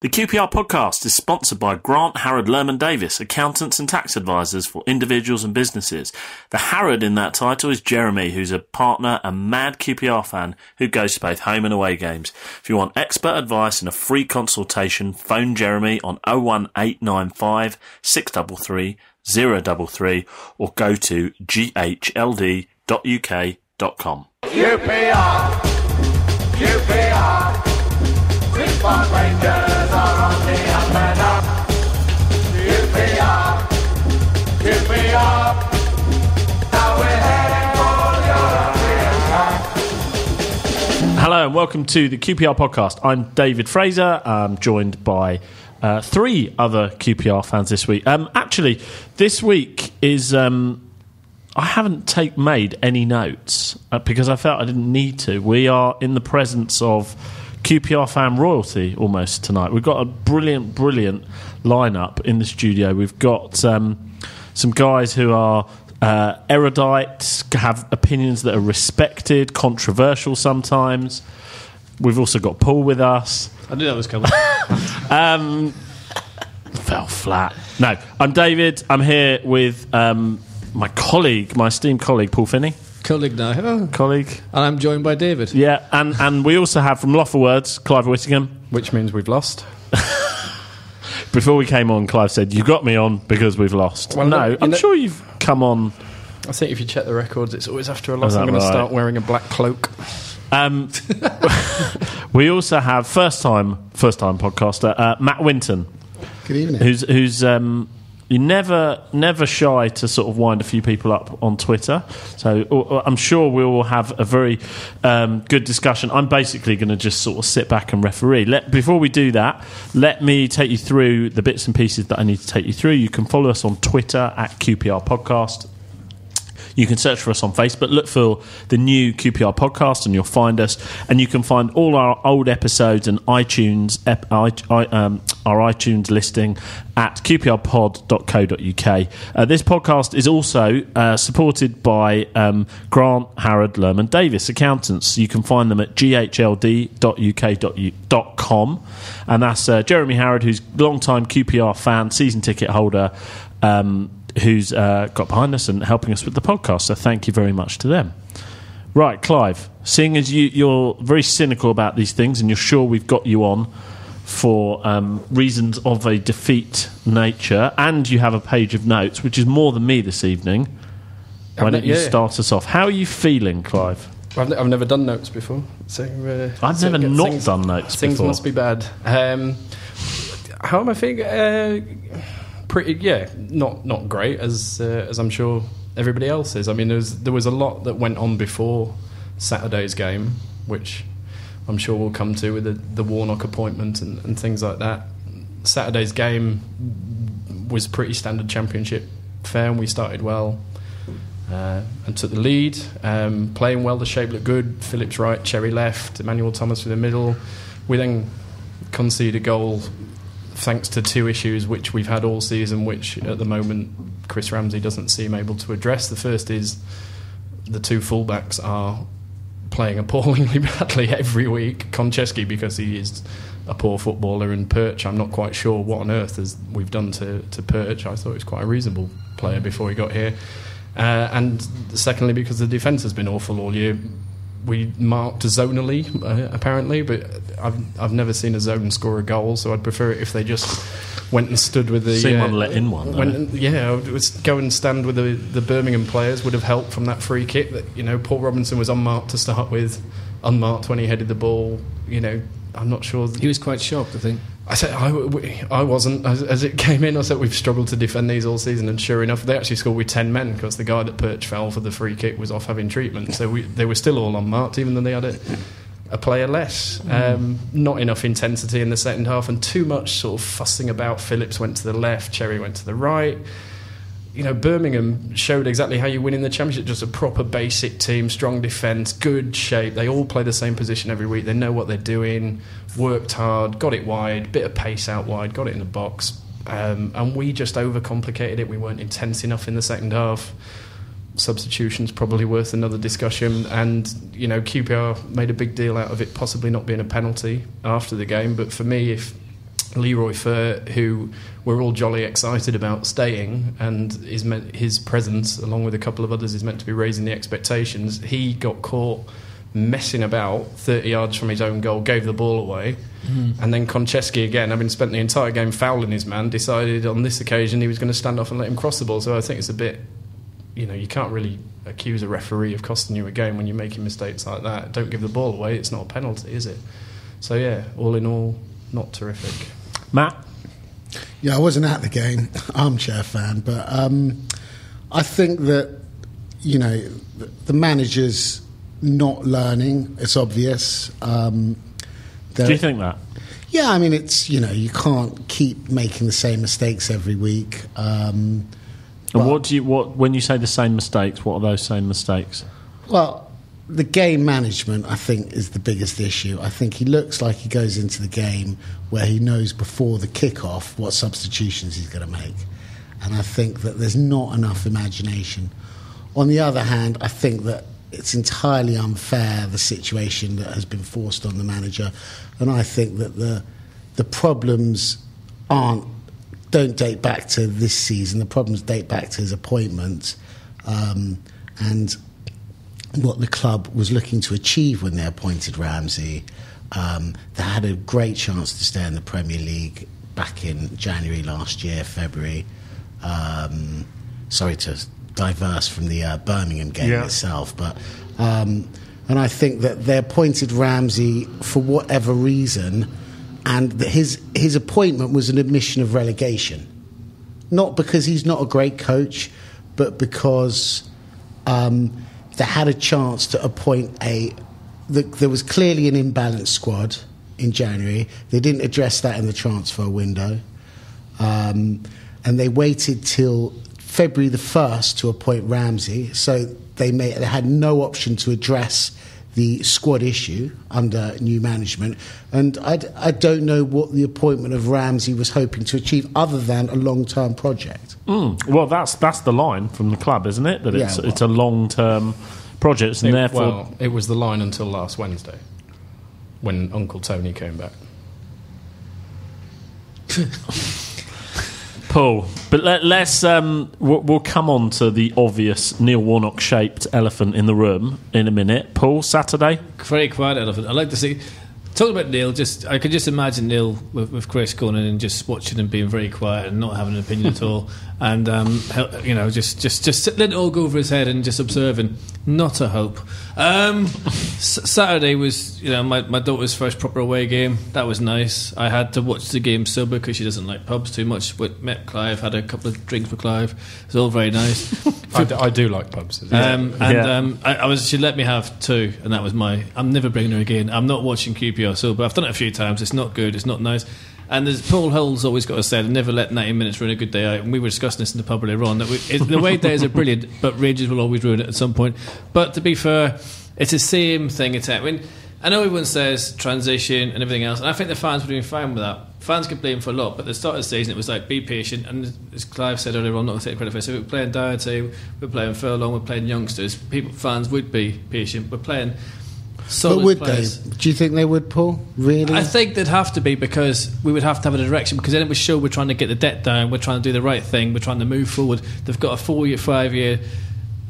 The QPR podcast is sponsored by Grant Harrod Lerman Davis, accountants and tax advisors for individuals and businesses. The Harrod in that title is Jeremy, who's a partner and mad QPR fan who goes to both home and away games. If you want expert advice and a free consultation, phone Jeremy on 01895 633 033 or go to ghld.uk.com. QPR, QPR, Park Rangers are on the up and up. QPR, QPR, now we're heading for European Cup. Hello and welcome to the QPR podcast. I'm David Fraser. I'm joined by three other QPR fans this week. Actually, this week is... I haven't made any notes because I felt I didn't need to. We are in the presence of QPR fan royalty almost tonight. We've got a brilliant lineup in the studio. We've got some guys who are erudite, have opinions that are respected, controversial sometimes. We've also got Paul with us. I knew that was coming. Fell flat. No, I'm David. I'm here with my esteemed colleague, Paul Finney. Colleague now. Colleague. And I'm joined by David. Yeah, and we also have from Loffer Words, Clive Whittingham. Which means we've lost. Before we came on, Clive said, "You got me on because we've lost." Well, no, I'm sure you've come on. I think if you check the records, it's always after a loss. I'm going to start wearing a black cloak. We also have first time podcaster Matt Winton. Good evening. Who's you're never shy to sort of wind a few people up on Twitter. So I'm sure we will have a very good discussion. I'm basically going to just sort of sit back and referee. Before we do that, let me take you through the bits and pieces that I need to take you through. You can follow us on Twitter at QPR Podcast. You can search for us on Facebook, look for the new QPR podcast and you'll find us. And you can find all our old episodes and iTunes, our iTunes listing at qprpod.co.uk. This podcast is also supported by Grant Harrod Lerman Davis Accountants. You can find them at ghld.uk.com. And that's Jeremy Harrod, who's a long-time QPR fan, season ticket holder, who's got behind us and helping us with the podcast. So thank you very much to them. Right, Clive, seeing as you're very cynical about these things and you're sure we've got you on for reasons of a defeat nature and you have a page of notes, which is more than me this evening, why don't you start us off? How are you feeling, Clive? I've never done notes before. So I've never done notes things before. Must be bad. How am I feeling? Pretty, not great as I'm sure everybody else is. I mean, there was a lot that went on before Saturday's game, which I'm sure we'll come to with the Warnock appointment and things like that. Saturday's game was pretty standard Championship fare, and we started well and took the lead, playing well. The shape looked good. Phillips right, Cherry left, Emmanuel Thomas through the middle. We then conceded a goal thanks to two issues which we've had all season, which at the moment Chris Ramsey doesn't seem able to address. The first is the two fullbacks are playing appallingly badly every week. Konchesky, because he is a poor footballer, and Perch, I'm not quite sure what on earth we've done to Perch. I thought he was quite a reasonable player before he got here. And secondly, because the defence has been awful all year. We marked zonally, apparently, but I've never seen a zone score a goal, so I'd prefer it if they just went and stood with the... Seen one let in one, go and stand with the Birmingham players would have helped from that free kick. That, Paul Robinson was unmarked to start with, unmarked when he headed the ball. I'm not sure... He was quite shocked, I think. I said I wasn't. As it came in, I said we've struggled to defend these all season, and sure enough, they actually scored with 10 men because the guy that Perch fell for the free kick was off having treatment. So they were still all unmarked, even though they had a player less. Not enough intensity in the second half, and too much sort of fussing about. Phillips went to the left, Cherry went to the right. Birmingham showed exactly how you win in the Championship. Just a proper basic team, strong defence, good shape. They all play the same position every week. They know what they're doing, worked hard, got it wide, bit of pace out wide, got it in the box. And we just overcomplicated it. We weren't intense enough in the second half. Substitution's probably worth another discussion. And, QPR made a big deal out of it possibly not being a penalty after the game. But for me, if Leroy Fer, who we're all jolly excited about staying, and his presence, along with a couple of others, is meant to be raising the expectations. He got caught messing about 30 yards from his own goal, gave the ball away, and then Konchesky, again, having spent the entire game fouling his man, decided on this occasion he was going to stand off and let him cross the ball. So I think it's a bit, you can't really accuse a referee of costing you a game when you're making mistakes like that. Don't give the ball away, it's not a penalty, is it? So yeah, all in all, not terrific. Matt? Yeah, I wasn't at the game, armchair fan, but I think that, the manager's not learning, it's obvious. Do you think that? Yeah, I mean, it's, you can't keep making the same mistakes every week. And when you say the same mistakes, what are those same mistakes? Well, the game management, I think, is the biggest issue. I think he looks like he goes into the game where he knows before the kick-off what substitutions he's going to make. And I think that there's not enough imagination. On the other hand, I think that it's entirely unfair, the situation that has been forced on the manager. And I think that the problems don't date back to this season. The problems date back to his appointment and what the club was looking to achieve when they appointed Ramsey. They had a great chance to stay in the Premier League back in January last year, February. Sorry to diverse from the Birmingham game itself, but and I think that they appointed Ramsey for whatever reason, and that his appointment was an admission of relegation, not because he's not a great coach, but because they had a chance to appoint there was clearly an imbalanced squad in January. They didn't address that in the transfer window, and they waited till February the 1st to appoint Ramsey, so they had no option to address the squad issue under new management. And I don't know what the appointment of Ramsey was hoping to achieve other than a long-term project. Well, that's the line from the club, isn't it? That it's a long-term project, and therefore... Well, it was the line until last Wednesday, when Uncle Tony came back. Paul, but let's we'll come on to the obvious Neil Warnock-shaped elephant in the room in a minute. Paul, Saturday? Very quiet elephant. I'd like to see... Talking about Neil, I could just imagine Neil with Chris going in and just watching him being very quiet and not having an opinion at all, and just letting it all go over his head and just observing. Not a hope. Saturday was my daughter's first proper away game. That was nice. I had to watch the game sober because she doesn't like pubs too much. Met Clive, had a couple of drinks with Clive. It was all very nice. I do like pubs. She let me have 2, and that was I'm never bringing her again. I'm not watching QPR sober. I've done it a few times. It's not good. It's not nice. And as Paul Hull's always got to say, never let 90 minutes ruin a good day out. And we were discussing this in the pub earlier on. The away days are brilliant, but rages will always ruin it at some point. But to be fair, it's the same thing. I know everyone says transition and everything else, and I think the fans were doing fine with that. Fans get blamed for a lot, but at the start of the season it was like, be patient. And as Clive said earlier on, not to take credit for it, so we're playing Doherty, we're playing Furlong, we're playing youngsters. Fans would be patient. We're playing solid but would players. they? Do you think they would, Paul? Really? I think they'd have to be, because we would have to have a direction, because then it would show we're trying to get the debt down, we're trying to do the right thing, we're trying to move forward. They've got a 4-year, 5-year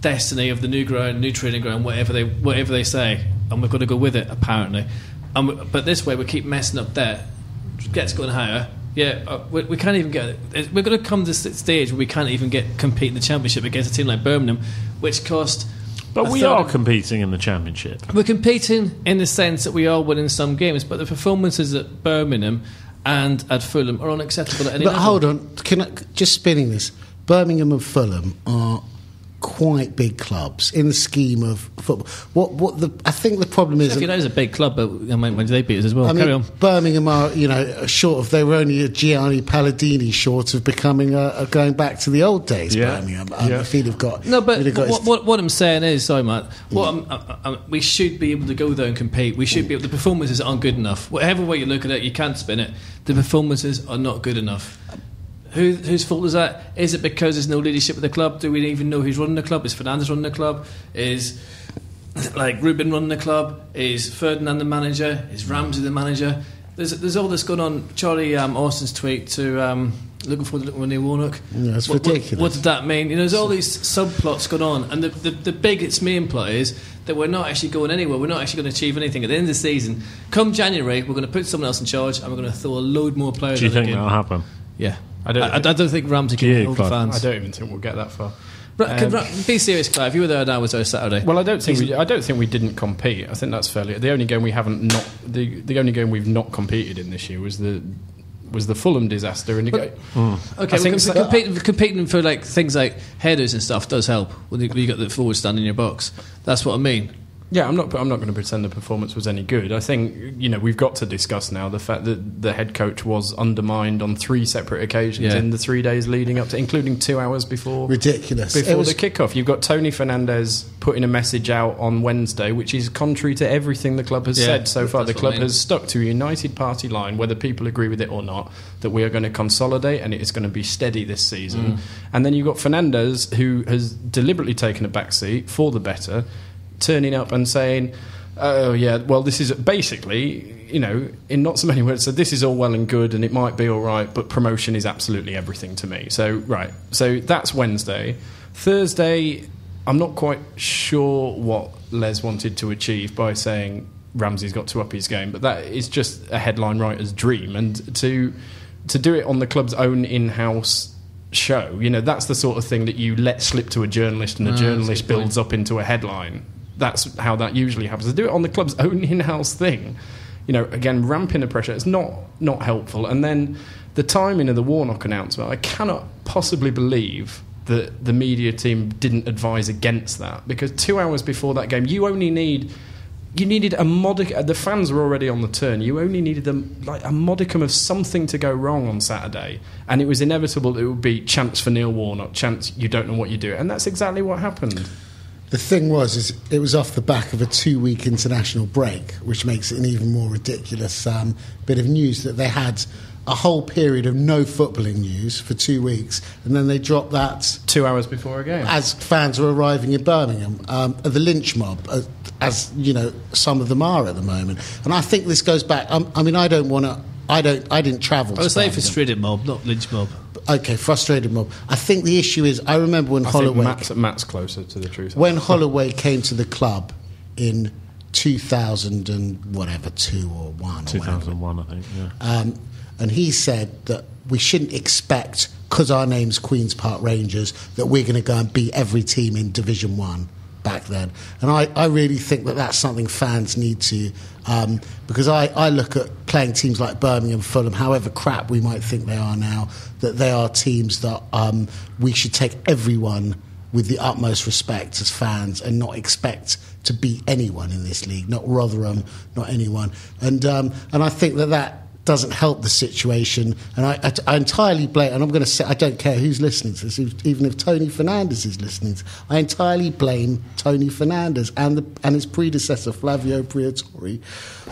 destiny of the new ground, new training ground, whatever they say, and we've got to go with it, apparently. But this way we keep messing up debt, gets going higher. We can't even get it. We're going to come to this stage where we can't even compete in the Championship against a team like Birmingham, which cost... But we are competing in the Championship. We're competing in the sense that we are winning some games, but the performances at Birmingham and at Fulham are unacceptable at any level. But hold on, just spinning this. Birmingham and Fulham are quite big clubs in the scheme of football. I think the problem is... Sheffield United is a big club, but when they beat us as well. Carry on. Birmingham are, short of... They were only a Gianni Palladini short of becoming going back to the old days, Birmingham. If he'd have got... No, but what I'm saying is, sorry, Matt, we should be able to go there and compete. We should be able... The performances aren't good enough. Whatever way you look at it, you can't spin it. The performances are not good enough. Whose fault is that? Is it because there's no leadership at the club? Do we even know who's running the club? Is Fernandes running the club? Is Ruben running the club? Is Ferdinand the manager? Is Ramsey the manager? There's all this going on. Charlie Austin's tweet to looking forward to looking with Neil Warnock. Yeah, it's ridiculous. What did that mean? There's all these subplots going on, and the biggest main plot is that we're not actually going anywhere. We're not actually going to achieve anything at the end of the season. Come January, we're going to put someone else in charge, and we're going to throw a load more players. Do you think again. that'll happen? Yeah, I don't think Ramsey can hold the fans. I don't even think we'll get that far. Be serious, Clive. If you were there now, was there Saturday? Well, I don't think we didn't compete. I think that's fairly. The only game we haven't not the only game we've not competed in this year was the Fulham disaster. And Okay, competing for like things like headers and stuff does help when you got the forward stand in your box. That's what I mean. Yeah, I'm not going to pretend the performance was any good. I think we've got to discuss now the fact that the head coach was undermined on 3 separate occasions in the 3 days leading up to, including 2 hours before. Ridiculous. Before the kickoff, you've got Tony Fernandes putting a message out on Wednesday, which is contrary to everything the club has said so far. The club has stuck to a united party line, whether people agree with it or not, that we are going to consolidate and it is going to be steady this season. And then you've got Fernandes, who has deliberately taken a backseat for the better, turning up and saying, oh yeah, well, this is basically, in not so many words, so this is all well and good and it might be all right, but promotion is absolutely everything to me. So that's Wednesday. Thursday, I'm not quite sure what Les wanted to achieve by saying Ramsey's got to up his game, but that is just a headline writer's dream. And to do it on the club's own in-house show, that's the sort of thing that you let slip to a journalist and a journalist builds up into a headline. That's how that usually happens. To do it on the club's own in-house thing, again, ramping the pressure, it's not helpful. And then the timing of the Warnock announcement, I cannot possibly believe that the media team didn't advise against that, because 2 hours before that game, you needed a modicum. The fans were already on the turn. You only needed a modicum of something to go wrong on Saturday, and it was inevitable that it would be chance for Neil Warnock, chance you don't know what you do, and that's exactly what happened. The thing was, it was off the back of a 2-week international break, which makes it an even more ridiculous bit of news that they had a whole period of no footballing news for 2 weeks, and then they dropped that 2 hours before a game as fans were arriving in Birmingham. The lynch mob, as some of them are at the moment, and I think this goes back. I didn't travel. I was saying frustrated mob, not lynch mob. Okay, frustrated mob. I think the issue is, I remember when Holloway... Matt's closer to the truth. When Holloway came to the club in 2000 and whatever, 2 or 1 or 2001, I think, yeah. And he said that we shouldn't expect, because our name's Queen's Park Rangers, that we're going to go and beat every team in Division 1 back then. And I really think that that's something fans need to... because I look at playing teams like Birmingham, Fulham, however crap we might think they are now, that they are teams that we should take everyone with the utmost respect as fans and not expect to beat anyone in this league, not Rotherham, not anyone. And I think that doesn't help the situation, and I entirely blame, and I'm going to say, I don't care who's listening to this, even if Tony Fernandes is listening to this, I entirely blame Tony Fernandes and his predecessor Flavio Briatore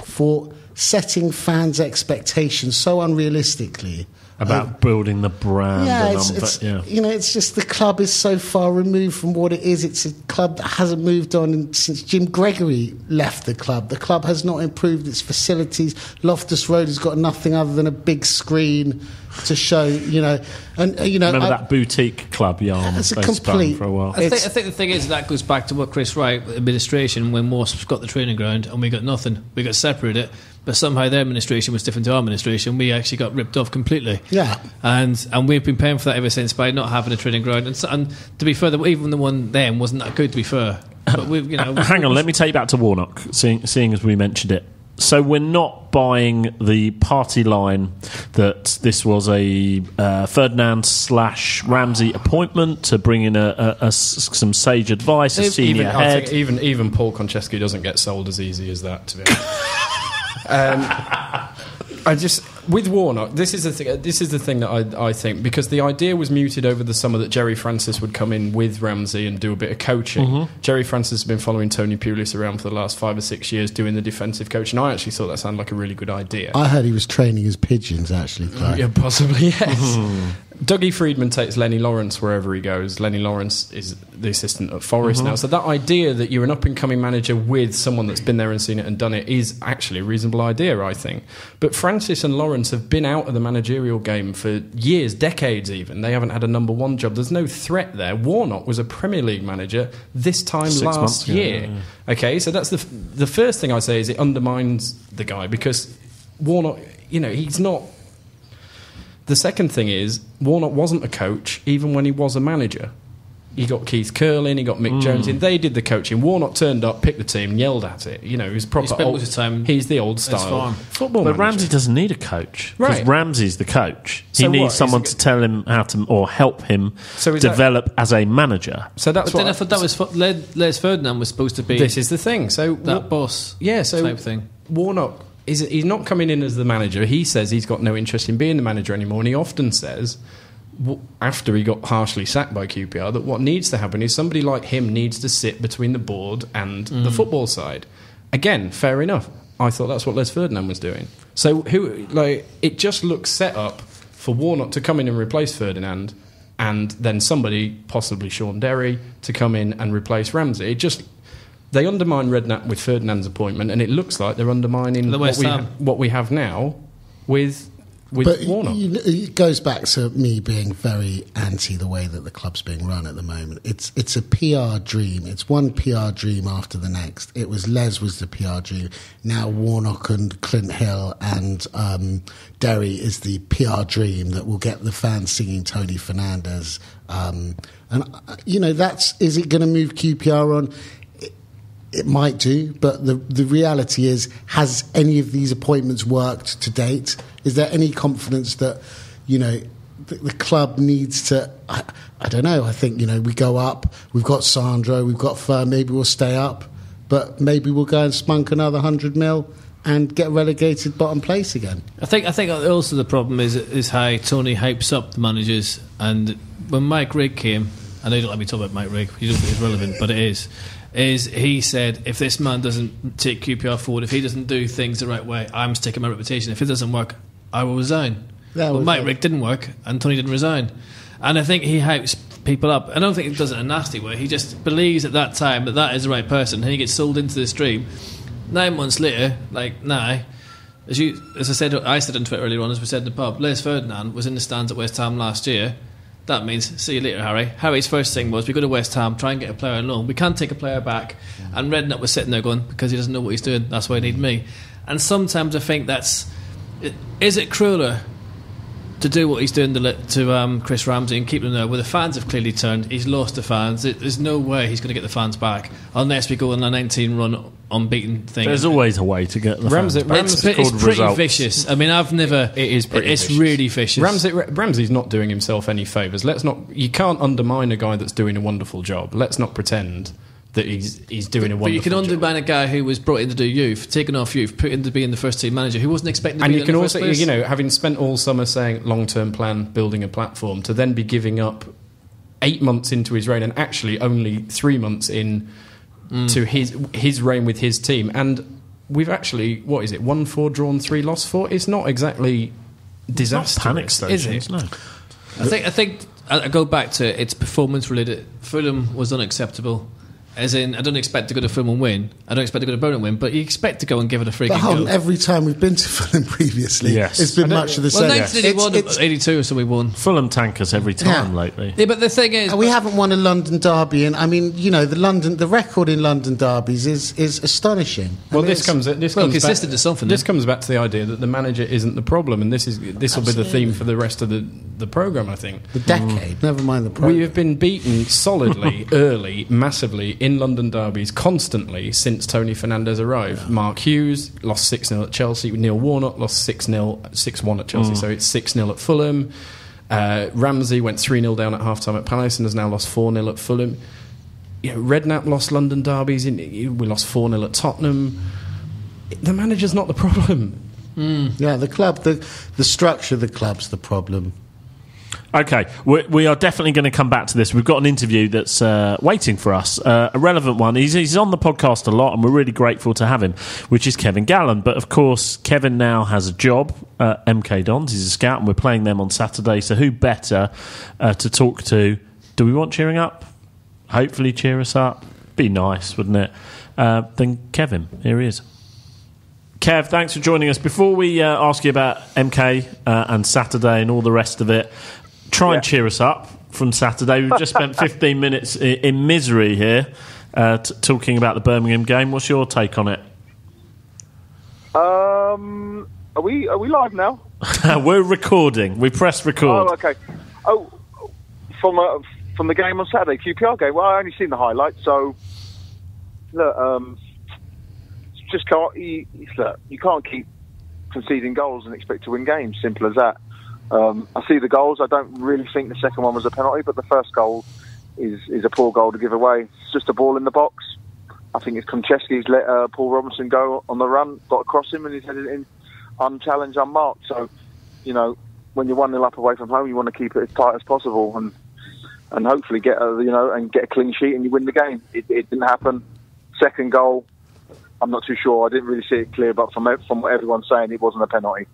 for setting fans' expectations so unrealistically about building the brand. It's just the club is so far removed from what it is. It's a club that hasn't moved on since Jim Gregory left the club. The club has not improved its facilities. Loftus Road has got nothing other than a big screen to show, remember that boutique club yarn? It's a complete... For a while. I think the thing is, that goes back to what Chris Wright, administration, when Wasps got the training ground and we got nothing. We got separated, but somehow their administration was different to our administration. We actually got ripped off completely. Yeah. And we've been paying for that ever since by not having a training ground. And to be fair, even the one then wasn't that good, to be fair. But hang on, let me take you back to Warnock, seeing as we mentioned it. So we're not buying the party line that this was a Ferdinand/Ramsey appointment to bring in some sage advice, a senior head. I think even Paul Konchesky doesn't get sold as easy as that, to be honest. With Warnock, this is the thing that I think, because the idea was muted over the summer that Jerry Francis would come in with Ramsey and do a bit of coaching. Mm-hmm. Jerry Francis has been following Tony Pulis around for the last 5 or 6 years doing the defensive coaching. I actually thought that sounded like a really good idea. I heard he was training his pigeons, actually. Yeah, possibly, yes. Dougie Friedman takes Lenny Lawrence wherever he goes. Lenny Lawrence is the assistant at Forest now. So that idea that you're an up-and-coming manager with someone that's been there and seen it and done it is actually a reasonable idea, I think. But Francis and Lawrence have been out of the managerial game for years, decades even. They haven't had a number one job. There's no threat there. Warnock was a Premier League manager this time 6 last months ago, year. yeah. Okay, so that's the first thing I say is it undermines the guy because Warnock, he's not... The second thing is, Warnock wasn't a coach even when he was a manager. He got Keith Curl in, he got Mick Jones in, they did the coaching. Warnock turned up, picked the team, yelled at it. He was proper spent old, most of the time he's the old at his style farm. football But manager. Ramsey doesn't need a coach because Right. Ramsey's the coach. He So needs what, someone is to tell him how to or help him So is that- develop as a manager. So that's But then what I thought that was Les Ferdinand was supposed to be this is the thing. So that boss type thing. Warnock he's not coming in as the manager. He says he's got no interest in being the manager anymore, and he often says, after he got harshly sacked by QPR, that what needs to happen is somebody like him needs to sit between the board and the football side. Again, fair enough. I thought that's what Les Ferdinand was doing. So it just looks set up for Warnock to come in and replace Ferdinand, and then somebody, possibly Sean Derry, to come in and replace Ramsey. They undermine Redknapp with Ferdinand's appointment, and it looks like they're undermining what we have now with But Warnock. it goes back to me being very anti the way that the club's being run at the moment. It's a PR dream. It's one PR dream after the next. It was Les was the PR dream. Now Warnock and Clint Hill and Derry is the PR dream that will get the fans singing Tony Fernandez. Is it going to move QPR on? It might do, but the reality is, has any of these appointments worked to date? Is there any confidence that, the club needs to... I don't know. I think, we go up, we've got Sandro, we've got Fur, maybe we'll stay up, but maybe we'll go and spunk another 100 mil and get relegated bottom place again. I think also the problem is how Tony hypes up the managers. And when Mike Rigg came, I know you don't like me talking about Mike Rigg, you don't think it's relevant, but it is he said, if this man doesn't take QPR forward, if he doesn't do things the right way, I'm sticking my reputation. If it doesn't work, I will resign. Well, Mike Rigg didn't work, and Tony didn't resign. And I think he hypes people up. I don't think he does it in a nasty way. He just believes at that time that is the right person, and he gets sold into this dream. 9 months later, as I said on Twitter earlier on, as we said in the pub, Les Ferdinand was in the stands at West Ham last year. That means, see you later, Harry. Harry's first thing was, we go to West Ham, try and get a player on loan. We can't take a player back. And Redknapp was sitting there going, because he doesn't know what he's doing, that's why he need me. And sometimes I think is it crueler to do what he's doing to Chris Ramsey and keep them there, where the fans have clearly turned, he's lost the fans, there's no way he's going to get the fans back, unless we go on a 19 run unbeaten thing. There's always a way to get the fans back. It's pretty vicious. I mean, it is pretty vicious. It's really vicious. Ramsey's not doing himself any favours. You can't undermine a guy that's doing a wonderful job. Let's not pretend that he's doing a wonderful job. But you can undermine a guy who was brought in to do youth, taken off youth, put in to being the first team manager, who wasn't expecting to be in the first place. And you can also, having spent all summer saying long-term plan, building a platform, to then be giving up 8 months into his reign and actually only 3 months in to his reign with his team. And we've actually, 1-4, drawn 3, lost 4? It's not exactly disastrous, panic stations, is it? No. I think I go back to it's performance related. Fulham was unacceptable. As in, I don't expect to go to Fulham and win. I don't expect to go to Burnley and win. But you expect to go and give it a freaking go. Every time we've been to Fulham previously, it's been much of the same. Well, 1981, 82 or so we won. Fulham tankers every time lately. Yeah, but the thing is, we haven't won a London derby, and I mean, the record in London derbies is astonishing. Well, this comes consistent to something. This comes back to the idea that the manager isn't the problem, and this will be the theme for the rest of the programme. I think the decade. Never mind the programme. We have been beaten solidly, early, massively in London derbies constantly since Tony Fernandez arrived. Mark Hughes lost 6-0 at Chelsea. Neil Warnock lost 6-1 at Chelsea. So it's 6-0 at Fulham. Ramsey went 3-0 down at half-time at Palace and has now lost 4-0 at Fulham. Redknapp lost London derbies. We lost 4-0 at Tottenham. The manager's not the problem. Yeah, the club, the structure of the club's the problem. Okay, we are definitely going to come back to this. We've got an interview that's waiting for us, a relevant one. He's on the podcast a lot, and we're really grateful to have him, which is Kevin Gallen. But, of course, Kevin now has a job at MK Dons. He's a scout, and we're playing them on Saturday. So who better to talk to? Do we want cheering up? Hopefully cheer us up. Be nice, wouldn't it? Then Kevin, here he is. Kev, thanks for joining us. Before we ask you about MK and Saturday and all the rest of it, try and cheer us up from Saturday. We've just spent 15 minutes in misery here talking about the Birmingham game. What's your take on it? Are we live now? We're recording. We pressed record. Oh, okay. Oh, from the game on Saturday, QPR game. Well, I only seen the highlights, so look, just can't. You can't keep conceding goals and expect to win games. Simple as that. I see the goals. I don't really think the second one was a penalty, but the first goal is a poor goal to give away. It's just a ball in the box. I think it's Konchesky's let Paul Robinson go on the run, got across him, and he's headed in unchallenged, unmarked. So, when you're 1-0 up away from home, you want to keep it as tight as possible and hopefully get a clean sheet and you win the game. It didn't happen. Second goal, I'm not too sure. I didn't really see it clear, but from what everyone's saying, it wasn't a penalty.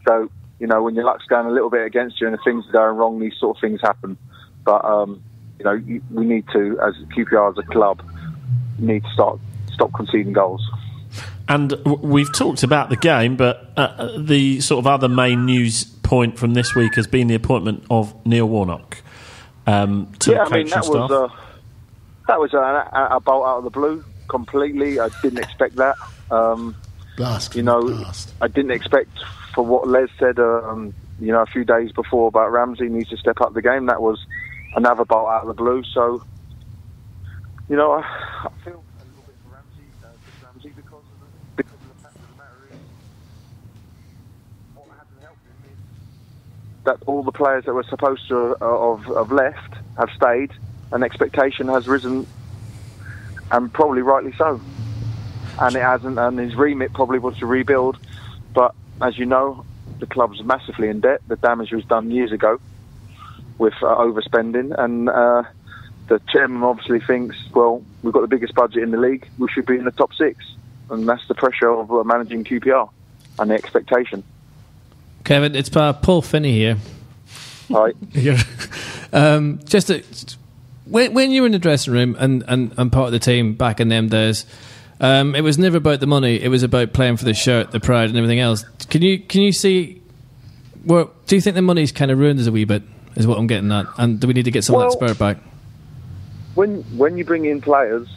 So, when your luck's going a little bit against you and things are going wrong, these sort of things happen. But, we need to, as QPR as a club, need to stop conceding goals. And we've talked about the game, but the sort of other main news point from this week has been the appointment of Neil Warnock to the coaching staff. That was a bolt out of the blue completely. I didn't expect that. Blast. I didn't expect, for what Les said, a few days before about Ramsey needs to step up the game. That was another bolt out of the blue. So, I feel a little bit for Ramsey because of the fact of the matter is, what hasn't helped him is that all the players that were supposed to have left have stayed, and expectation has risen, and probably rightly so. And it hasn't, and his remit probably was to rebuild. But as you know, the club's massively in debt. The damage was done years ago with overspending, and the chairman obviously thinks, well, we've got the biggest budget in the league, we should be in the top 6. And that's the pressure of managing QPR and the expectation. Kevin, it's Paul Finney here. Hi. When you were in the dressing room and part of the team back in them days, it was never about the money. It was about playing for the shirt, the pride, and everything else. Can you see? Well, do you think the money's kind of ruined us a wee bit? Is what I'm getting at. And do we need to get some of that spirit back? When you bring in players,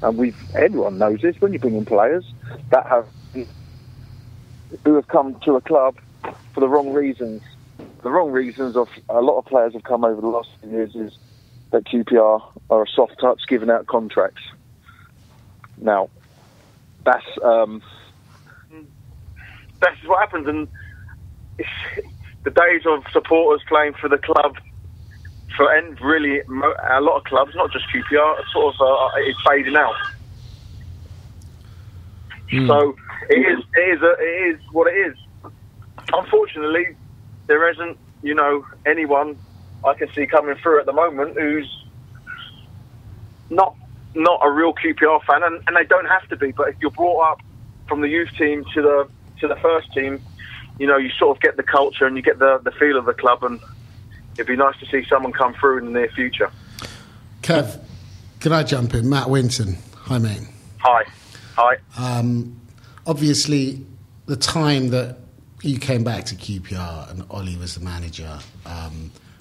and everyone knows this, when you bring in players who have come to a club for the wrong reasons. The wrong reasons of a lot of players have come over the last few years is that QPR are a soft touch giving out contracts. Now, that's what happens, and the days of supporters playing for the club and really a lot of clubs, not just QPR, it's fading out. So it is what it is. Unfortunately, there isn't anyone I can see coming through at the moment who's not a real QPR fan, and they don't have to be. But if you're brought up from the youth team to the first team, you sort of get the culture and you get the feel of the club, and it'd be nice to see someone come through in the near future. Kev, can I jump in? Matt Winton. Hi, mate. Hi. Obviously, the time that you came back to QPR and Ollie was the manager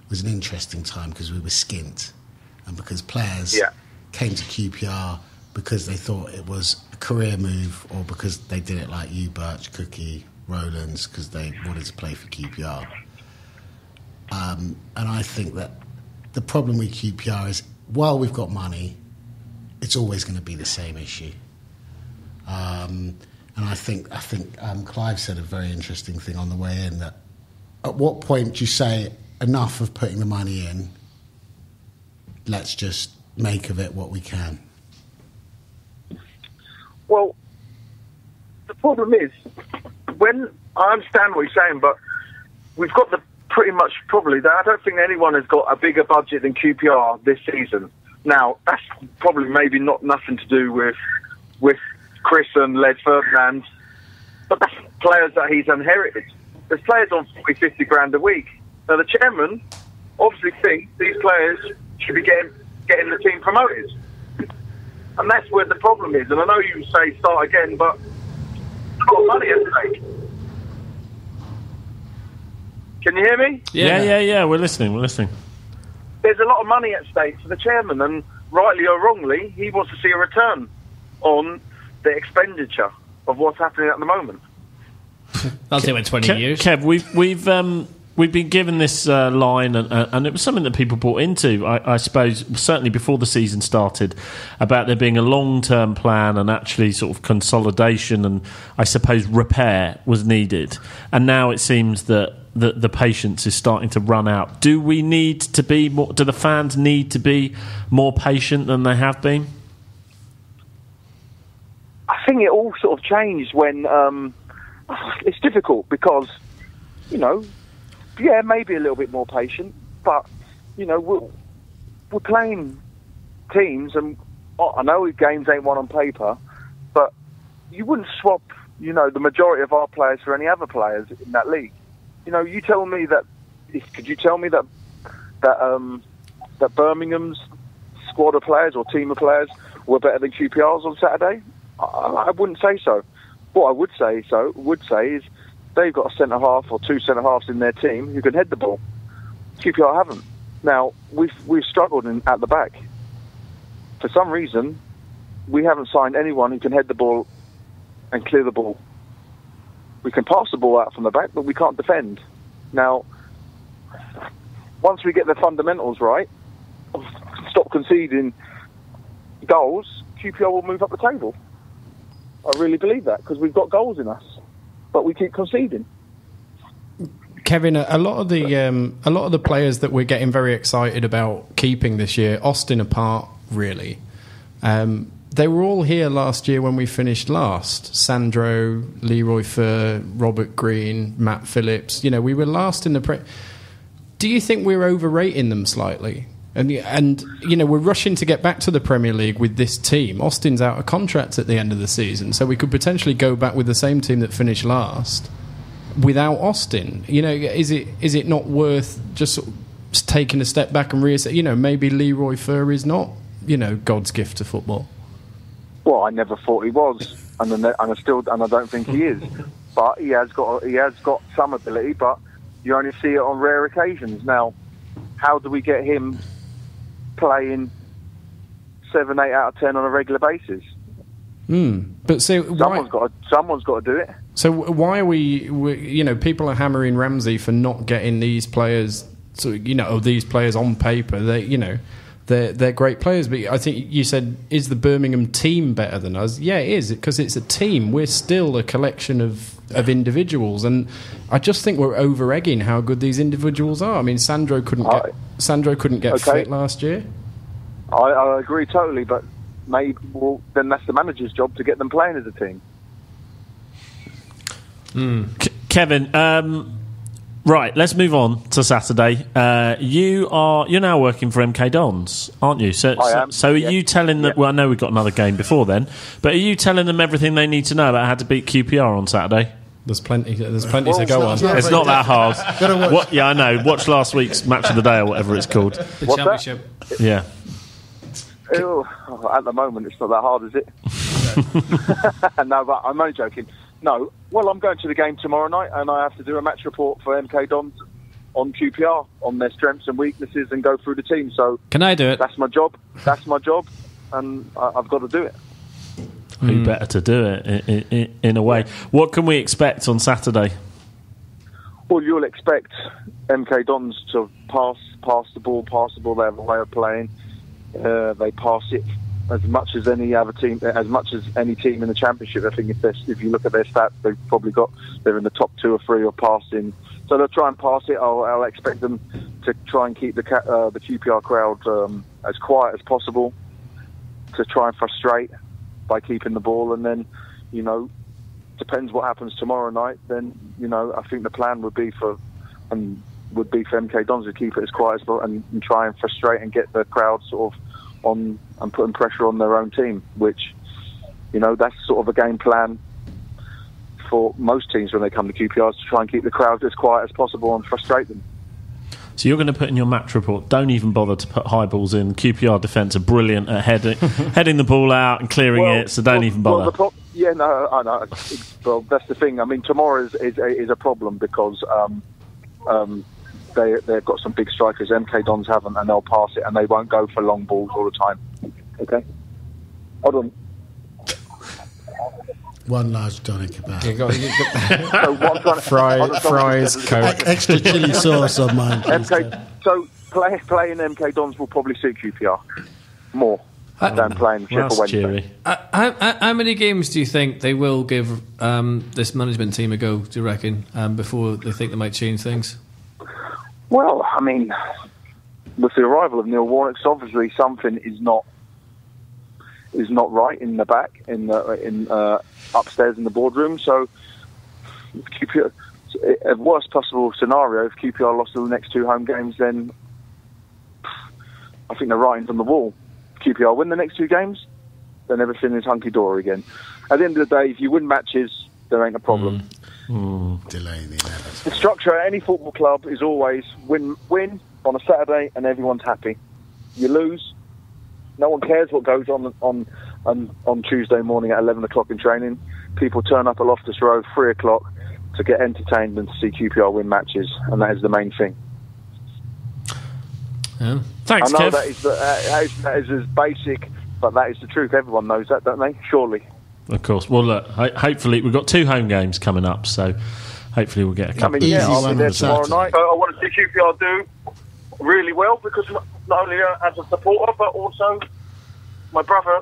was an interesting time because we were skint and because players came to QPR because they thought it was a career move or because they did it like you, Birch, Cookie, Rowlands, because they wanted to play for QPR. And I think that the problem with QPR is while we've got money, it's always going to be the same issue. And I think Clive said a very interesting thing on the way in, that at what point do you say enough of putting the money in, let's just make of it what we can? Well, the problem is, when I understand what you're saying, but we've got the pretty much probably. I don't think anyone has got a bigger budget than QPR this season. Now, that's probably maybe not nothing to do with Chris and Les Ferdinand, but that's players that he's inherited. There's players on 40, 50 grand a week. Now, the chairman obviously thinks these players should be getting the team promoted. And that's where the problem is. And I know you say start again, but there's a lot of money at stake. Can you hear me? Yeah. We're listening. There's a lot of money at stake for the chairman, and rightly or wrongly, he wants to see a return on the expenditure of what's happening at the moment. I'll take it 20 years. Kev, we've been given this line, and it was something that people bought into, I suppose, certainly before the season started, about there being a long-term plan and actually sort of consolidation and, I suppose, repair was needed. And now it seems that the patience is starting to run out. Do we need to be more? Do the fans need to be more patient than they have been? I think it all sort of changed when it's difficult because, maybe a little bit more patient, but we're playing teams, and I know games ain't won on paper, but you wouldn't swap the majority of our players for any other players in that league. You tell me that. Could you tell me that Birmingham's squad of players or team of players were better than QPR's on Saturday? I wouldn't say so. What I would say is they've got a centre half or two centre halves in their team who can head the ball. QPR haven't. Now we've struggled at the back. For some reason, we haven't signed anyone who can head the ball and clear the ball. We can pass the ball out from the back, but we can't defend. Now, once we get the fundamentals right, stop conceding goals, QPR will move up the table. I really believe that, because we've got goals in us, but we keep conceding. Kevin, a lot of the players that we're getting very excited about keeping this year, Austin apart, really. They were all here last year when we finished last. Sandro, Leroy Fer, Robert Green, Matt Phillips. We were last in the... Do you think we're overrating them slightly? And we're rushing to get back to the Premier League with this team. Austin's out of contract at the end of the season, so we could potentially go back with the same team that finished last without Austin. Is it not worth just sort of taking a step back and reassess? Maybe Leroy Fer is not, God's gift to football. Well, I never thought he was, and I don't think he is. But he has got some ability, but you only see it on rare occasions. Now, how do we get him playing 7, 8 out of 10 on a regular basis? But so someone's got to do it. So why are we people are hammering Ramsey for not getting these players. So these players on paper, they're great players. But I think you said, is the Birmingham team better than us? Yeah, it is, because it's a team. We're still a collection of individuals, and I just think we're over-egging how good these individuals are. I mean, Sandro couldn't get fit last year. I agree totally, but then that's the manager's job to get them playing as a team. Kevin, right, let's move on to Saturday. You're now working for MK Dons, aren't you? I am. So are you telling them? Well, I know we've got another game before then, but are you telling them everything they need to know about how to beat QPR on Saturday? There's plenty to go on. It's not that hard. I know. Watch last week's Match of the Day or whatever it's called. The championship. Yeah. At the moment, it's not that hard, is it? No, but I'm only joking. No, well, I'm going to the game tomorrow night, and I have to do a match report for MK Dons on QPR, on their strengths and weaknesses, and go through the team. So can I do it? That's my job, and I've got to do it. Who better to do it in a way? What can we expect on Saturday? Well, you'll expect MK Dons to pass the ball. They have a way of playing. They pass it as much as any other team, as much as any team in the Championship. I think if you look at their stats, they're in the top 2 or 3 of passing. So they'll try and pass it. I'll expect them to try and keep the QPR crowd as quiet as possible, to try and frustrate by keeping the ball, and then depends what happens tomorrow night. Then I think the plan would be for, and would be for MK Dons to keep it as quiet as possible and try and frustrate and get the crowd sort of on and putting pressure on their own team, which, that's sort of a game plan for most teams when they come to QPR, to try and keep the crowd as quiet as possible and frustrate them. So you're going to put in your match report, don't even bother to put high balls in. QPR defence are brilliant at heading the ball out and clearing it, so don't even bother. I know. Well, that's the thing. I mean, tomorrow is a problem because they've got some big strikers. MK Dons haven't, and they'll pass it, and they won't go for long balls all the time. Okay? Hold on. One large tonic about. Fries, Coke. Extra chili sauce on mine. So playing MK Dons will probably suit QPR more than playing Sheffield Wednesday. How many games do you think they will give this management team a go, do you reckon, before they think they might change things? Well, I mean, with the arrival of Neil Warnock, obviously something is not right in the back, in upstairs in the boardroom. So, QPR, a worst possible scenario, if QPR lost the next 2 home games, then I think the writing's on the wall. If QPR win the next 2 games, then everything is hunky-dory again. At the end of the day, if you win matches, there ain't a problem. Delay the inevitable. The structure at any football club is always win on a Saturday and everyone's happy. You lose, no one cares what goes on Tuesday morning at 11 o'clock in training. People turn up at Loftus Road 3 o'clock to get entertained and to see QPR win matches, and that is the main thing. Yeah. Thanks, I know Kev. that is as basic, but that is the truth. Everyone knows that, don't they? Surely. Of course. Well, look, hopefully we've got 2 home games coming up, so hopefully we'll get a couple. I'll be there tomorrow night. I want to see QPR do really well, because not only as a supporter, but also my brother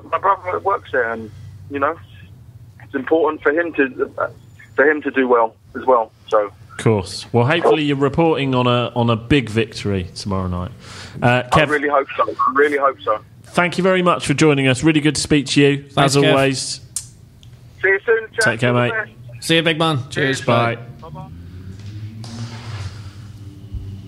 works there, and it's important for him to do well as well. So, of course. Well, hopefully you're reporting on a big victory tomorrow night. Kev, I really hope so. Thank you very much for joining us. Really good to speak to you. Thanks, as Kev. always. See you soon. Take care, mate. See you, big man. Cheers. Bye.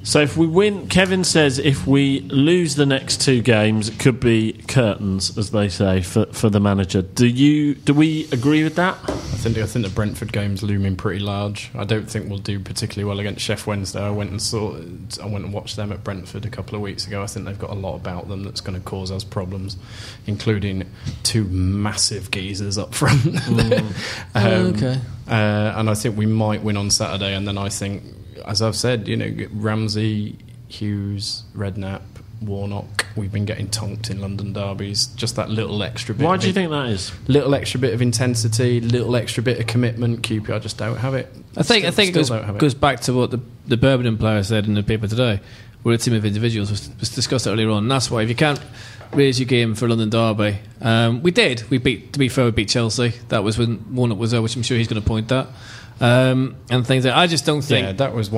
So if we win, Kevin says if we lose the next 2 games, it could be curtains, as they say, for the manager. Do we agree with that? I think the Brentford game's looming pretty large. I don't think we'll do particularly well against Sheffield Wednesday. I went and watched them at Brentford a couple of weeks ago. I think they've got a lot about them that's going to cause us problems, including 2 massive geezers up front. Okay. And I think we might win on Saturday. And then I think, as I've said, Ramsey, Hughes, Redknapp, Warnock, we've been getting tonked in London derbies. Just that little extra bit. Why do you think that is? Little extra bit of intensity, little extra bit of commitment. QPR just don't have it. I think it goes back to what the Birmingham player said in the paper today. We're a team of individuals. Was discussed earlier on. And that's why if you can't raise your game for London derby, we did. We beat Chelsea. That was when Warnock was there, which I'm sure he's going to point at. And things that I just don't think. Yeah, that was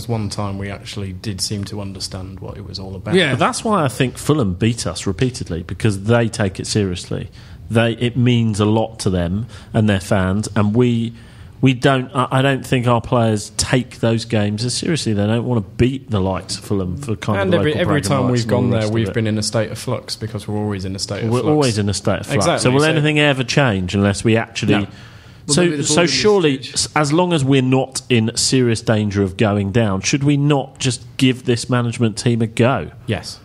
one time we actually did seem to understand what it was all about. Yeah, but that's why I think Fulham beat us repeatedly, because they take it seriously. It means a lot to them and their fans, and we don't. I don't think our players take those games as seriously. They don't want to beat the likes of Fulham for kind and of local every time we've gone there, we've been in a state of flux, because we're always in a state of flux. We're always in a state of flux. Exactly. So will anything ever change unless we actually? No. So surely, as long as we're not in serious danger of going down, should we not just give this management team a go? Yes.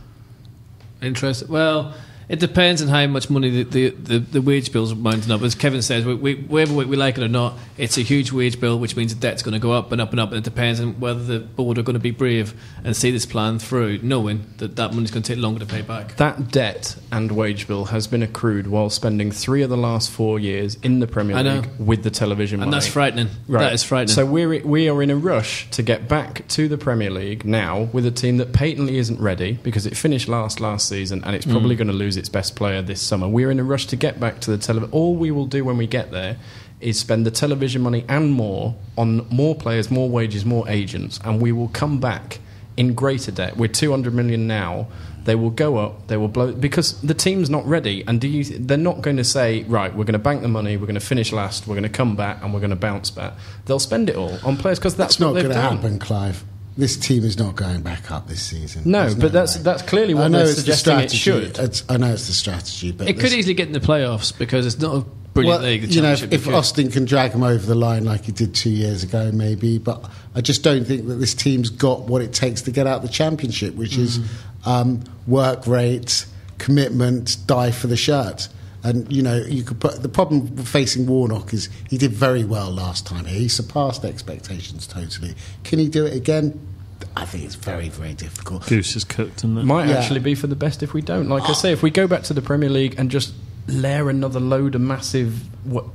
Interesting. Well, it depends on how much money the wage bills are mounting up. As Kevin says, whether we like it or not, it's a huge wage bill, which means the debt's going to go up and up and up. And it depends on whether the board are going to be brave and see this plan through, knowing that money's going to take longer to pay back. That debt and wage bill has been accrued while spending 3 of the last 4 years in the Premier League with the television money. And that's frightening. Right. That is frightening. So we are in a rush to get back to the Premier League now with a team that patently isn't ready, because it finished last season and it's probably going to lose its best player this summer. We're in a rush to get back to the television. All we will do when we get there is spend the television money and more on more players, more wages, more agents, and we will come back in greater debt. We're 200 million now. They will go up, they will blow, because the team's not ready. And they're not going to say, right, we're going to bank the money, we're going to finish last, we're going to come back and we're going to bounce back. They'll spend it all on players, because that's not what they've going to done. happen, Clive. This team is not going back up this season. No, There's but way. that's clearly what they're suggesting it should. I know it's the strategy, but It could easily get in the playoffs because it's not a brilliant league. The you know, Championship if is good. Austin can drag them over the line like he did 2 years ago, maybe. But I just don't think that this team's got what it takes to get out the Championship, which is work rate, commitment, die for the shirt. And you know, you could put the problem facing Warnock is he did very well last time here. He surpassed expectations totally. Can he do it again? I think it's very, very difficult. Goose is cooked, isn't it? Might Yeah. actually be for the best if we don't. Like I say, if we go back to the Premier League and just layer another load of massive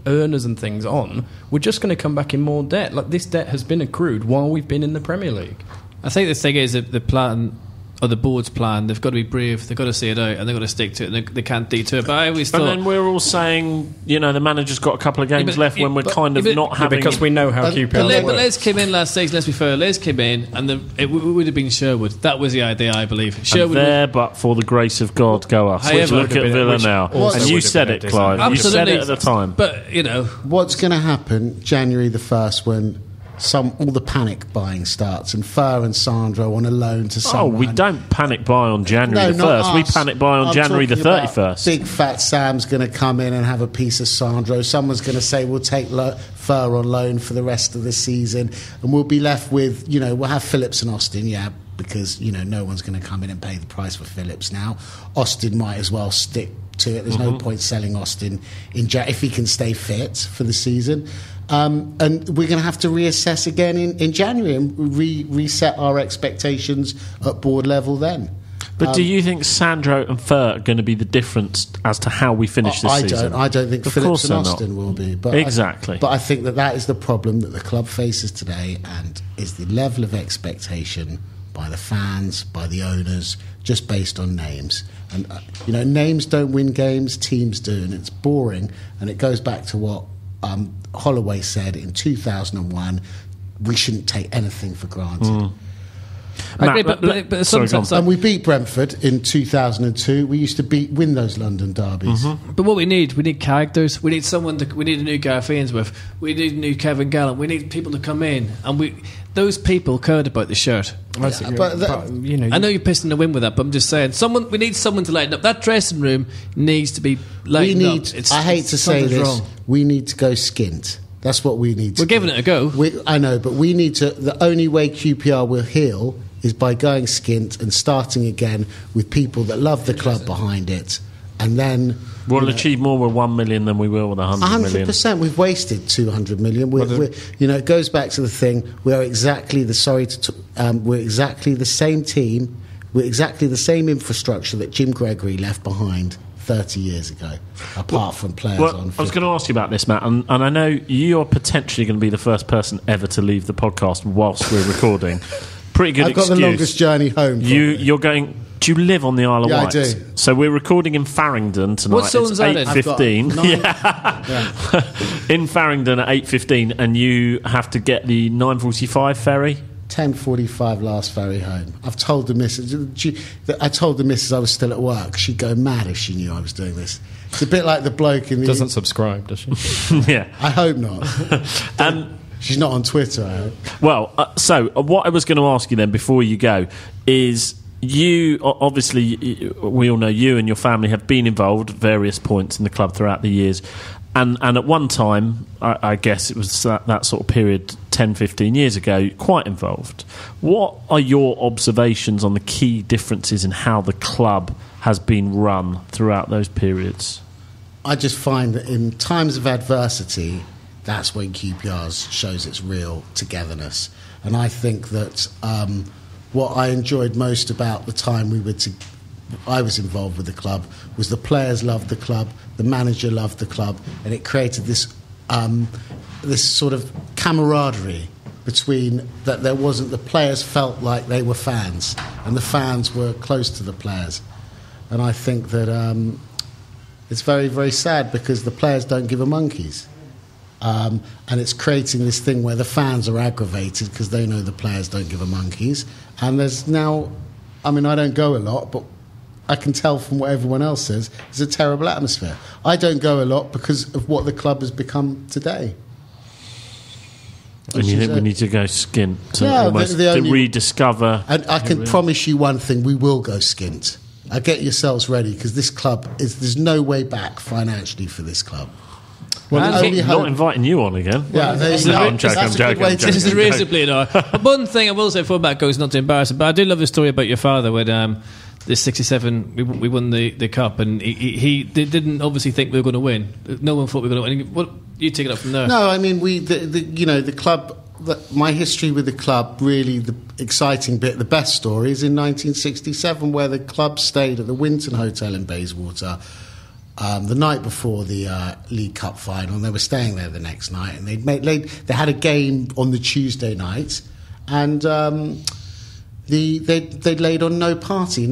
earners and things on, we're just going to come back in more debt. Like this debt has been accrued while we've been in the Premier League. I think the thing is that the plan, or the board's plan, they've got to be brave, they've got to see it out, and they've got to stick to it, and they can't detour. But I always And thought... then we're all saying, you know, the manager's got a couple of games left when we're kind of not having... Because we know how QPR But works. Les came in last season, let's be fair, Les came in, and it would have been Sherwood. That was the idea, I believe. And Sherwood there, but for the grace of God, go us. However, Which look would have at been- Villa which now. also And you would have said been it, a Clive. decent- You said absolutely, it at the time. But, you know... What's going to happen January the 1st when all the panic buying starts and Fer and Sandro on a loan to Oh, someone? we don't panic buy on January the not 1st. We us. panic buy on I'm January the talking about 31st. Big fat Sam's going to come in and have a piece of Sandro. Someone's going to say we'll take Fer on loan for the rest of the season, and we'll be left with, you know, we'll have Phillips and Austin, yeah, because, you know, no one's going to come in and pay the price for Phillips now. Austin might as well stick to it. There's no point selling Austin if he can stay fit for the season. And we're going to have to reassess again in January and reset our expectations at board level then. But do you think Sandro and Fer are going to be the difference as to how we finish this season? I don't think Of Phillips course and they're not. Austin will be. But Exactly. but I think that is the problem that the club faces today, and is the level of expectation by the fans, by the owners, just based on names. And you know, names don't win games, teams do, and it's boring. And it goes back to what Holloway said in 2001: we shouldn't take anything for granted. I agree, Matt, but sorry, go on. sometimes... And we beat Brentford in 2002. We used to win those London derbies. But what we need characters. We need we need a new Gareth Ainsworth. We need a new Kevin Gallant. We need people to come in, and those people cared about the shirt. but you know, I know you're pissing the wind with that, but I'm just saying, we need someone to lighten up. That dressing room needs to be lightened up. I hate to say something's this, wrong. we need to go skint. That's what we need to We're giving do. it a go. I know, but we need to. The only way QPR will heal is by going skint and starting again with people that love the club behind it. And then We'll achieve more with 1 million than we will with 100 million. 100%. We've wasted 200 million. You know, it goes back to the thing. We are exactly we're exactly the same team. We're exactly the same infrastructure that Jim Gregory left behind 30 years ago, apart from players Well, on. I was going to ask you about this, Matt, and I know you're potentially going to be the first person ever to leave the podcast whilst we're recording. Pretty good I've got excuse. the longest journey home. You're going. Do you live on the Isle of Yeah, I Wight? do. So we're recording in Farringdon tonight. What zone's it's that in? 8:15. In Farringdon at 8:15, and you have to get the 9:45 ferry. 10:45 last ferry home. I've told the missus. I told the missus I was still at work. She'd go mad if she knew I was doing this. It's a bit like the bloke in the. doesn't subscribe, does she? Yeah. I hope not. She's not on Twitter, I hope. Well, so what I was going to ask you then before you go is, you obviously, we all know you and your family have been involved at various points in the club throughout the years, and at one time, I guess it was that sort of period 10, 15 years ago, quite involved. What are your observations on the key differences in how the club has been run throughout those periods? I just find that in times of adversity, that's when QPR shows its real togetherness. And I think that what I enjoyed most about the time I was involved with the club was the players loved the club, the manager loved the club, and it created this sort of camaraderie between that. There wasn't, the players felt like they were fans, and the fans were close to the players. And I think that it's very, very sad because the players don't give a monkeys. And it's creating this thing where the fans are aggravated because they know the players don't give a monkeys. And there's now, I mean, I don't go a lot, but I can tell from what everyone else says, it's a terrible atmosphere. I don't go a lot because of what the club has become today. And you think we need to go skint to Yeah, almost the only- to rediscover? And I can promise you one thing: we will go skint. Get yourselves ready, because this club there's no way back financially for this club. Well, I only Not hope- inviting you on again. Yeah, there you No, go. I'm joking, That's I'm a good way joking, to- I'm This is reasonably no. One thing I will say before Matt goes, not to embarrass him, but I do love the story about your father when the '67 we won the cup, and he didn't obviously think we were going to win. No one thought we were going to win. What you take it up from there? No, I mean the club. My history with the club, really, the exciting bit, the best story is in 1967, where the club stayed at the Winton Hotel in Bayswater the night before the League Cup final, and they were staying there the next night, and they had a game on the Tuesday night, and they laid on no party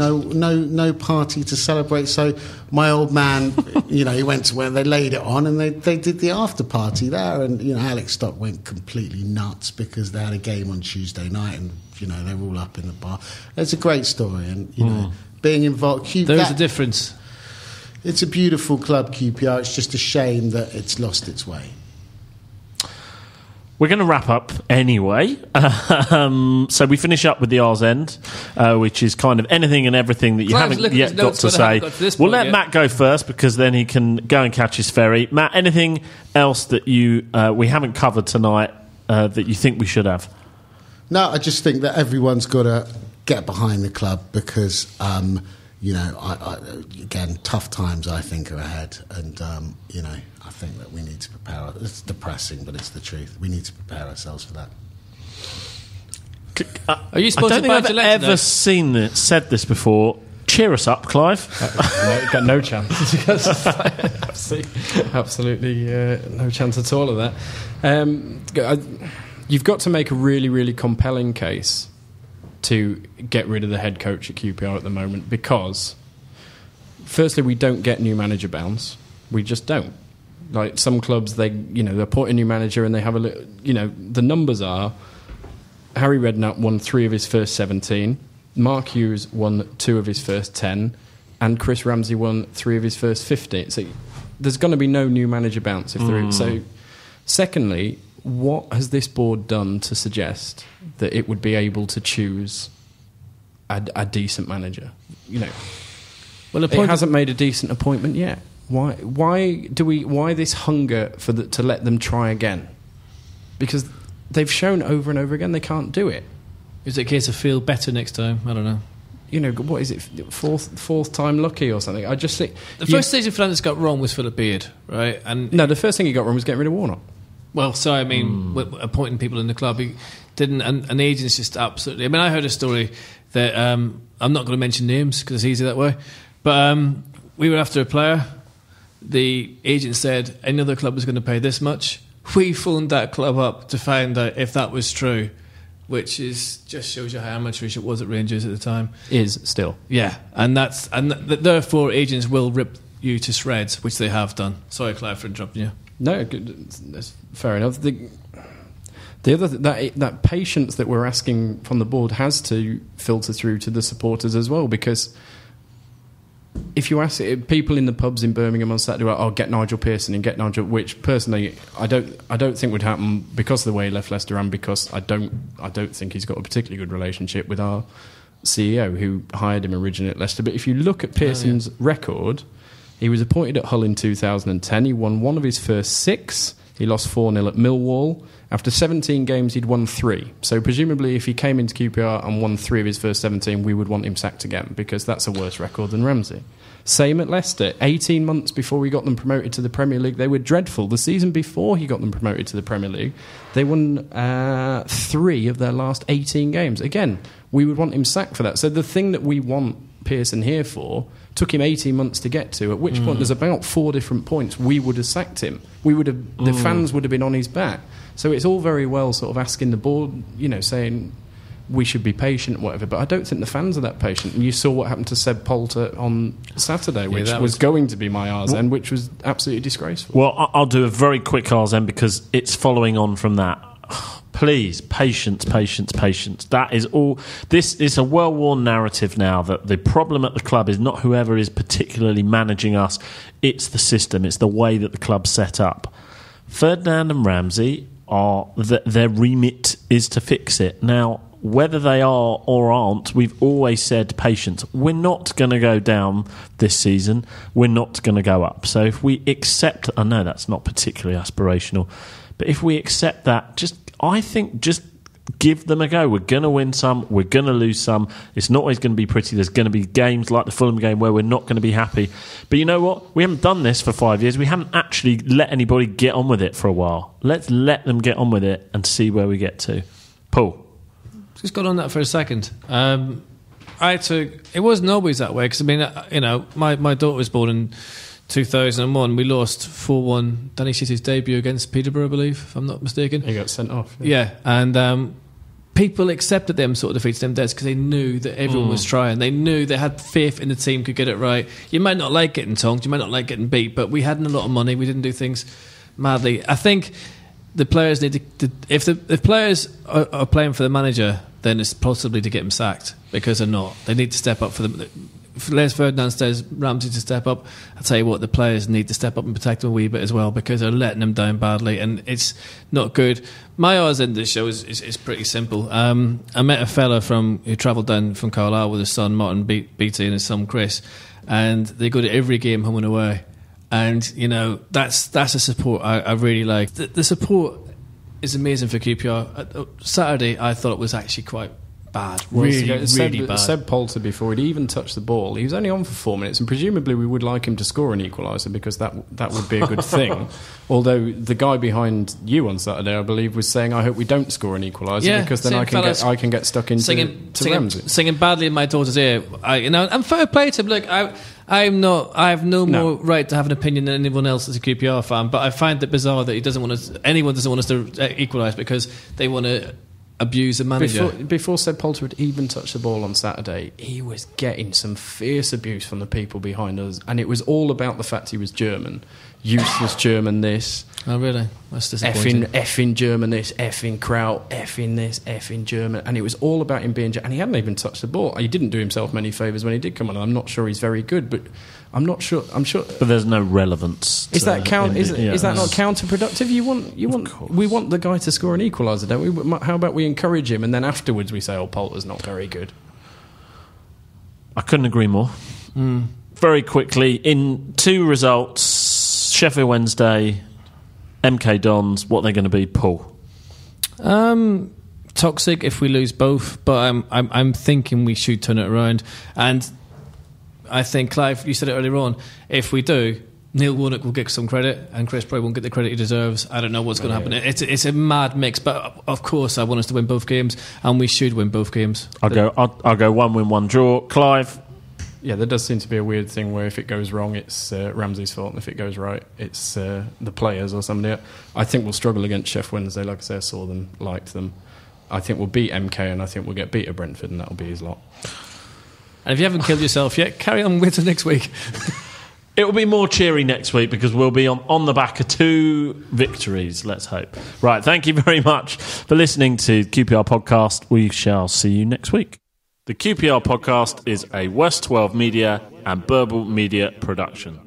to celebrate. So my old man, he went to where they laid it on, and they did the after party there, and Alex Stock went completely nuts because they had a game on Tuesday night, and they were all up in the bar. It's a great story, and being involved. There's a difference. It's a beautiful club, QPR. It's just a shame that it's lost its way. We're going to wrap up anyway. So we finish up with the R's End, which is kind of anything and everything that you Clive's haven't looking yet at his got notes, to but I say. haven't got to this We'll point let yet. Matt go first, because then he can go and catch his ferry. Matt, anything else that we haven't covered tonight that you think we should have? No, I just think that everyone's got to get behind the club because, again, tough times I think are ahead, and I think that we need to prepare. It's depressing, but it's the truth. We need to prepare ourselves for that. Are you I supposed don't to think I've badge your ever letter? said this before. Cheer us up, Clive. Got no chance. Absolutely no chance at all of that. You've got to make a really, really compelling case to get rid of the head coach at QPR at the moment, because firstly, we don't get new manager bounce. We just don't. Like some clubs, they appoint a new manager and they have the numbers are Harry Redknapp won 3 of his first 17, Mark Hughes won 2 of his first 10, and Chris Ramsey won 3 of his first 15. So there's going to be no new manager bounce if there is. So secondly, what has this board done to suggest that it would be able to choose a decent manager? Well, It hasn't made a decent appointment yet. Why this hunger to let them try again? Because they've shown over and over again they can't do it. Is it a case of feel better next time? I don't know. What is it? Fourth time lucky or something? I just think The first stage of Flanders got wrong was Philip Beard, right? And the first thing he got wrong was getting rid of Warnock. well, sorry, I mean, appointing people in the club. He didn't, and agents just absolutely. I mean, I heard a story that I'm not going to mention names because it's easy that way. But we were after a player. The agent said another club was going to pay this much. We phoned that club up to find out if that was true, which just shows you how amateurish it was at Rangers at the time. Is still. Yeah, and therefore agents will rip you to shreds, which they have done. Sorry, Clive, for interrupting you. No, that's fair enough. The other that patience that we're asking from the board has to filter through to the supporters as well, because if you ask people in the pubs in Birmingham on Saturday, get Nigel Pearson and get Nigel, which personally I don't think would happen because of the way he left Leicester, and because I don't think he's got a particularly good relationship with our CEO who hired him originally at Leicester. But if you look at Pearson's record, he was appointed at Hull in 2010. He won 1 of his first 6. He lost 4-0 at Millwall. After 17 games, he'd won 3. So presumably, if he came into QPR and won 3 of his first 17, we would want him sacked again, because that's a worse record than Ramsey. Same at Leicester. 18 months before we got them promoted to the Premier League, they were dreadful. The season before he got them promoted to the Premier League, they won 3 of their last 18 games. Again, we would want him sacked for that. So the thing that we want Pearson here for took him 18 months to get to, at which point there's about 4 different points we would have sacked him. The fans would have been on his back. So it's all very well sort of asking the board, saying we should be patient and whatever, but I don't think the fans are that patient. And you saw what happened to Seb Poulter on Saturday, which was going to be my R's End, which was absolutely disgraceful. Well, I'll do a very quick R's End because it's following on from that. Please, patience. That is all. This is a well-worn narrative now that the problem at the club is not whoever is particularly managing us, it's the system, it's the way that the club's set up. Ferdinand and Ramsey their remit is to fix it. Now, whether they are or aren't, we've always said patience. We're not going to go down this season. We're not going to go up. So if we accept, I know that's not particularly aspirational, but if we accept that, I think just give them a go. We're going to win some. We're going to lose some. It's not always going to be pretty. There's going to be games like the Fulham game where we're not going to be happy. But you know what? We haven't done this for 5 years. We haven't actually let anybody get on with it for a while. Let's let them get on with it and see where we get to. Paul? Just got on that for a second. It wasn't always that way, because I mean, my daughter was born in 2001. We lost 4-1 Danny City's debut against Peterborough, I believe, if I'm not mistaken. He got sent off. Yeah, and people accepted them sort of defeats, them deaths, because they knew that everyone was trying. They knew they had faith in the team could get it right. You might not like getting tongued, you might not like getting beat, but we hadn't a lot of money. We didn't do things madly. I think the players need to if players are playing for the manager, then it's possibly to get him sacked, because they're not. They need to step up for them. If Les Ferdinand says Ramsey to step up, I tell you what, the players need to step up and protect him a wee bit as well, because they're letting them down badly, and it's not good. My odds in this show is pretty simple. I met a fella who travelled down from Carlisle with his son Martin Beattie and his son Chris, and they go to every game home and away. And that's a support I really like. The support is amazing for QPR. Saturday, I thought it was actually quite bad. Really bad. Seb Poulter, before he'd even touched the ball, he was only on for 4 minutes, and presumably we would like him to score an equaliser, because that would be a good thing. Although the guy behind you on Saturday, I believe, was saying, "I hope we don't score an equaliser, because then I can get stuck into Ramsey." Singing badly in my daughter's ear. And fair play to him. Look, I have no more right to have an opinion than anyone else as a QPR fan, but I find it bizarre that anyone doesn't want us to equalise, because they want to abuse the manager. Before Seb Poulter had even touched the ball on Saturday, he was getting some fierce abuse from the people behind us, and it was all about the fact he was German. Useless German this. Oh really? That's disappointing. Effing German this, effing Kraut, effing this, effing German. And it was all about him being German. And he hadn't even touched the ball. He didn't do himself many favours when he did come on. I'm not sure he's very good, but I'm sure. But there's no relevance. Is that not counterproductive? We want the guy to score an equaliser, don't we? How about we encourage him, and then afterwards we say, "Oh, Poulter's not very good." I couldn't agree more. Very quickly, in 2 results, Sheffield Wednesday, MK Dons, what they're going to be, Paul? Toxic if we lose both, but I'm thinking we should turn it around. And I think, Clive, you said it earlier on, if we do, Neil Warnock will get some credit, and Chris probably won't get the credit he deserves. I don't know what's going to happen. It's a mad mix, but of course I want us to win both games, and we should win both games. I'll go 1 win, 1 draw. Clive? Yeah, there does seem to be a weird thing where if it goes wrong, it's Ramsey's fault, and if it goes right, it's the players or somebody. I think we'll struggle against Sheffield Wednesday. Like I say, I saw them, liked them. I think we'll beat MK, and I think we'll get beat at Brentford, and that'll be his lot. And if you haven't killed yourself yet, carry on with it next week. It will be more cheery next week, because we'll be on the back of 2 victories, let's hope. Right, thank you very much for listening to the QPR Podcast. We shall see you next week. The QPR Podcast is a West 12 Media and Burble Media production.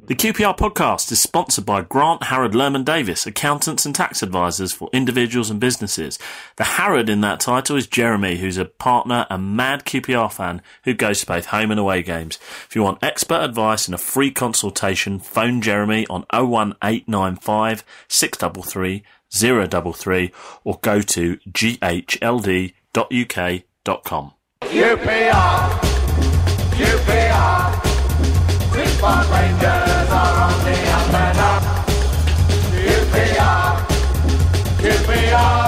The QPR Podcast is sponsored by Grant Harrod Lerman Davis, accountants and tax advisors for individuals and businesses. The Harrod in that title is Jeremy, who's a partner and mad QPR fan who goes to both home and away games. If you want expert advice and a free consultation, phone Jeremy on 01895 633 033 or go to ghld.uk.com. QPR, Brisbane Rangers are on the up and up. QPR,